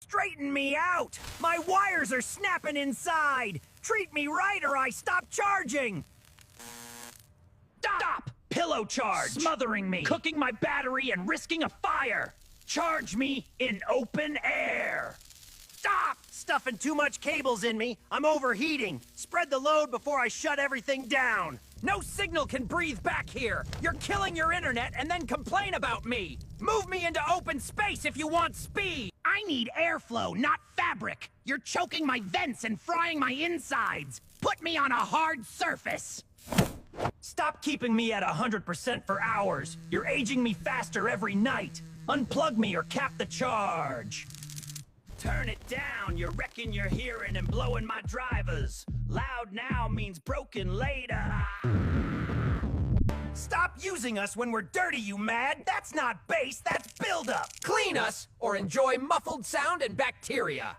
Straighten me out! My wires are snapping inside! Treat me right or I stop charging! Stop! Pillow charge! Smothering me! Cooking my battery and risking a fire! Charge me in open air! Stop! Stuffing too much cables in me. I'm overheating. Spread the load before I shut everything down. No signal can breathe back here. You're killing your internet and then complain about me. Move me into open space if you want speed. I need airflow, not fabric. You're choking my vents and frying my insides. Put me on a hard surface. Stop keeping me at 100% for hours. You're aging me faster every night. Unplug me or cap the charge. Turn it down, you're wrecking your hearing and blowing my drivers. Loud now means broken later. Stop using us when we're dirty, you mad? That's not bass, that's buildup. Clean us or enjoy muffled sound and bacteria.